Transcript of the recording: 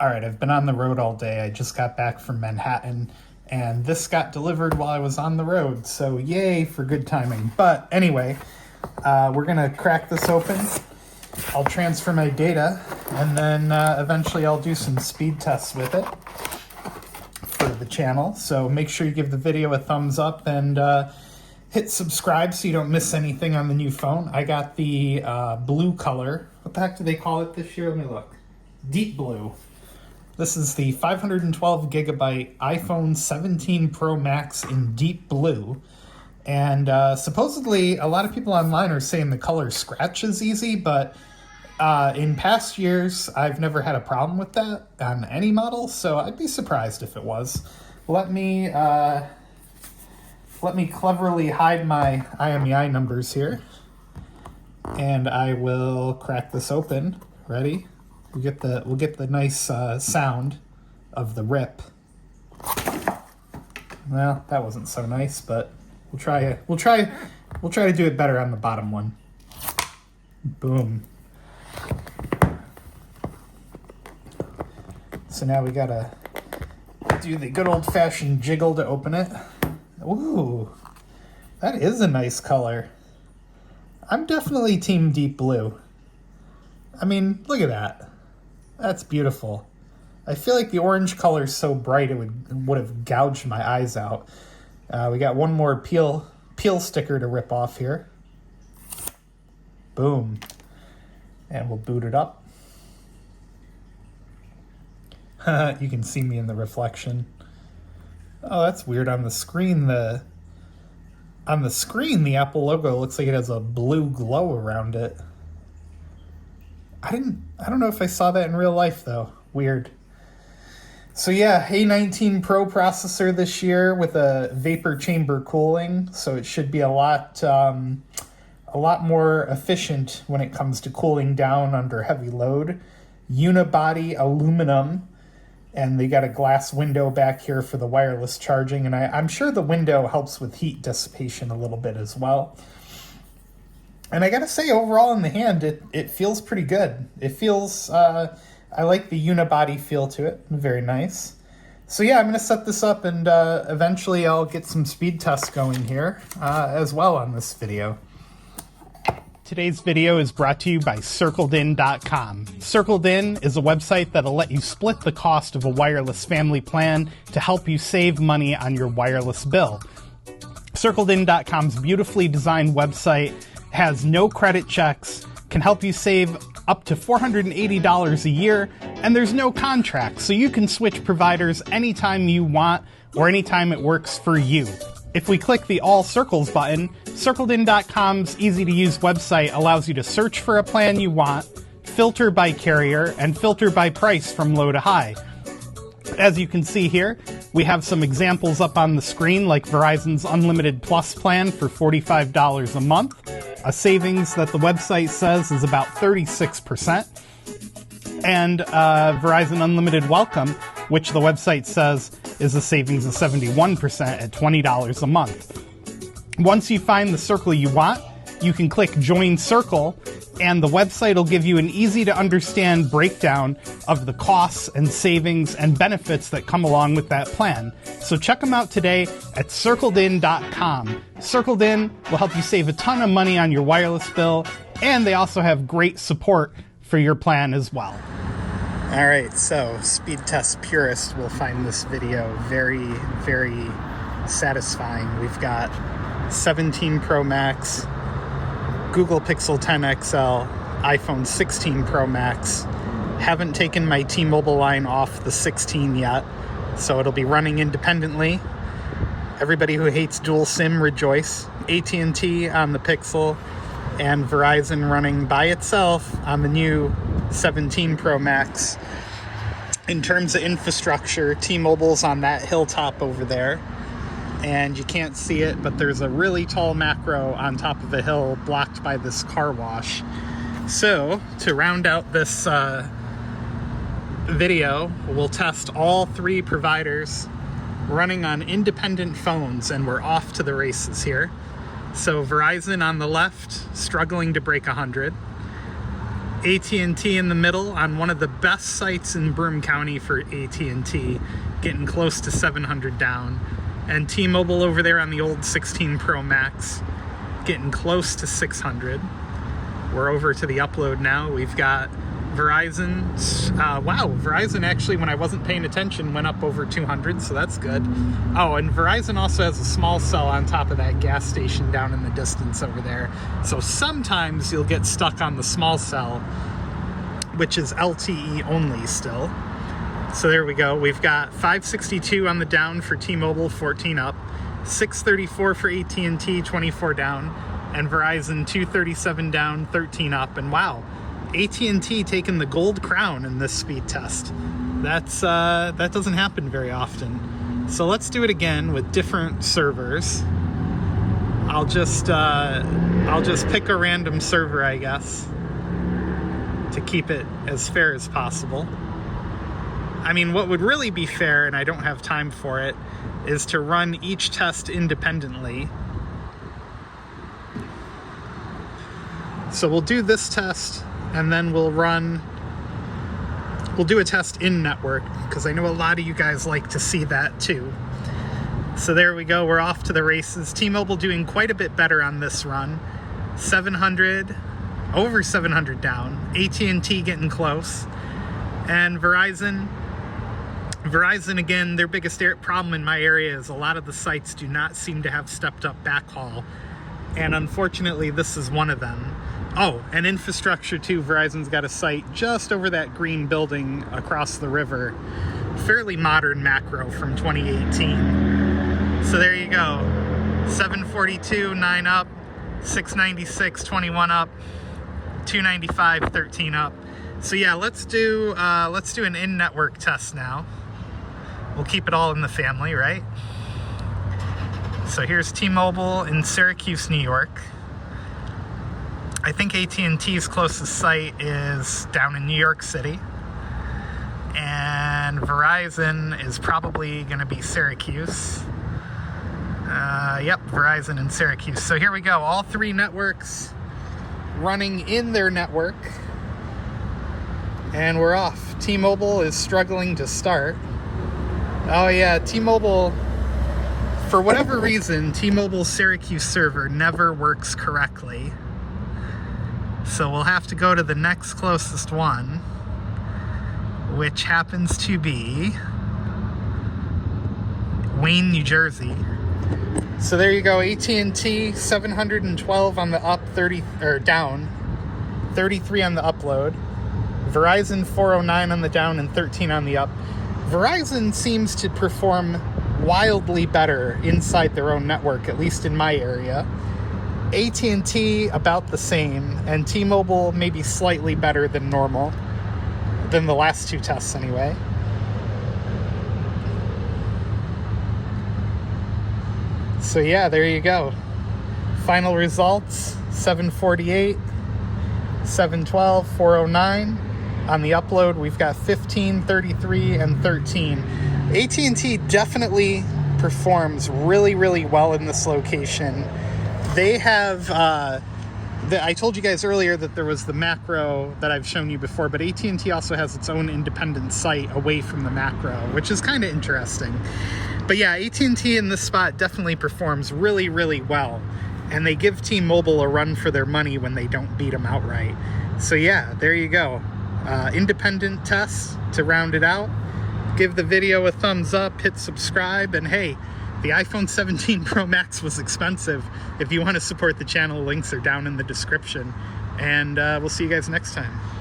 All right, I've been on the road all day. I just got back from Manhattan, and this got delivered while I was on the road, so yay for good timing. But anyway, we're going to crack this open. I'll transfer my data, and then eventually I'll do some speed tests with it for the channel. So make sure you give the video a thumbs up and hit subscribe so you don't miss anything on the new phone. I got the blue color. What the heck do they call it this year? Let me look. Deep blue. This is the 512 gigabyte iPhone 17 Pro Max in deep blue. And supposedly a lot of people online are saying the color scratches easy, but in past years I've never had a problem with that on any model, so I'd be surprised if it was. Let me cleverly hide my IMEI numbers here, and I will crack this open. Ready? We'll get the nice sound of the rip. Well, that wasn't so nice, but we'll try to do it better on the bottom one. Boom. So now we gotta do the good old-fashioned jiggle to open it. Ooh, that is a nice color. I'm definitely team deep blue. I mean, look at that. That's beautiful. I feel like the orange color is so bright it would have gouged my eyes out. We got one more peel sticker to rip off here. Boom. And we'll boot it up. You can see me in the reflection. Oh, that's weird. On the screen, the Apple logo looks like it has a blue glow around it. I don't know if I saw that in real life though. Weird. So yeah, A19 Pro processor this year with a vapor chamber cooling, so it should be a lot more efficient when it comes to cooling down under heavy load. Unibody aluminum, and they got a glass window back here for the wireless charging, and I'm sure the window helps with heat dissipation a little bit as well. And I gotta say, overall in the hand, it feels pretty good. It feels, I like the unibody feel to it. Very nice. So yeah, I'm gonna set this up, and eventually I'll get some speed tests going here as well on this video. Today's video is brought to you by CircledIn.com. CircledIn is a website that'll let you split the cost of a wireless family plan to help you save money on your wireless bill. CircledIn.com's beautifully designed website has no credit checks, can help you save up to $480 a year, and there's no contract, so you can switch providers anytime you want or anytime it works for you. If we click the All Circles button, CircledIn.com's easy-to-use website allows you to search for a plan you want, filter by carrier, and filter by price from low to high. As you can see here, we have some examples up on the screen, like Verizon's Unlimited Plus plan for $45 a month, a savings that the website says is about 36%, and Verizon Unlimited Welcome, which the website says is a savings of 71% at $20 a month. Once you find the circle you want, you can click Join Circle, and the website will give you an easy-to-understand breakdown of the costs and savings and benefits that come along with that plan. So check them out today at CircledIn.com. CircledIn will help you save a ton of money on your wireless bill, and they also have great support for your plan as well. All right, so speed test purists will find this video very, very satisfying. We've got 17 Pro Max, Google Pixel 10 XL, iPhone 16 Pro Max. Haven't taken my T-Mobile line off the 16 yet, so it'll be running independently. Everybody who hates dual SIM, rejoice. AT&T on the Pixel, and Verizon running by itself on the new 17 Pro Max. In terms of infrastructure, T-Mobile's on that hilltop over there, and you can't see it, but there's a really tall macro on top of a hill blocked by this car wash. So, to round out this video, we'll test all three providers running on independent phones, and we're off to the races here. So Verizon on the left, struggling to break 100. AT&T in the middle on one of the best sites in Broome County for AT&T, getting close to 700 down. And T-Mobile over there on the old 16 Pro Max, getting close to 600. We're over to the upload now. We've got Verizon. Wow, Verizon actually, when I wasn't paying attention, went up over 200, so that's good. Oh, and Verizon also has a small cell on top of that gas station down in the distance over there. So sometimes you'll get stuck on the small cell, which is LTE only still. So there we go. We've got 562 on the down for T-Mobile, 14 up. 634 for AT&T, 24 down. And Verizon, 237 down, 13 up. And wow, AT&T taking the gold crown in this speed test. That doesn't happen very often. So let's do it again with different servers. I'll just pick a random server, I guess, to keep it as fair as possible. I mean, what would really be fair, and I don't have time for it, is to run each test independently. So we'll do this test, and then we'll do a test in network, because I know a lot of you guys like to see that too. So there we go, we're off to the races. T-Mobile doing quite a bit better on this run. 700, over 700 down. AT&T getting close. And Verizon again, their biggest problem in my area is a lot of the sites do not seem to have stepped up backhaul. And unfortunately, this is one of them. Oh, and infrastructure too. Verizon's got a site just over that green building across the river. Fairly modern macro from 2018. So there you go. 742, 9 up. 696, 21 up. 295, 13 up. So yeah, let's do an in-network test now. We'll keep it all in the family, right? So here's T-Mobile in Syracuse, New York. I think AT&T's closest site is down in New York City. And Verizon is probably going to be Syracuse. Yep, Verizon in Syracuse. So here we go. All three networks running in their network. And we're off. T-Mobile is struggling to start. Oh yeah, T-Mobile, for whatever reason, T-Mobile's Syracuse server never works correctly. So we'll have to go to the next closest one, which happens to be Wayne, New Jersey. So there you go, AT&T 712 on the up, 30 or down, 33 on the upload. Verizon 409 on the down and 13 on the up. Verizon seems to perform wildly better inside their own network, at least in my area. AT&T about the same, and T-Mobile maybe slightly better than normal, than the last two tests anyway. So yeah, there you go. Final results, 748, 712, 409. On the upload, we've got 15, 33, and 13. AT&T definitely performs really, really well in this location. They have, I told you guys earlier that there was the macro that I've shown you before, but AT&T also has its own independent site away from the macro, which is kind of interesting. But yeah, AT&T in this spot definitely performs really, really well. And they give T-Mobile a run for their money when they don't beat them outright. So yeah, there you go. Independent tests to round it out. Give the video a thumbs up, hit subscribe, and hey, the iPhone 17 Pro Max was expensive. If you want to support the channel, links are down in the description. And we'll see you guys next time.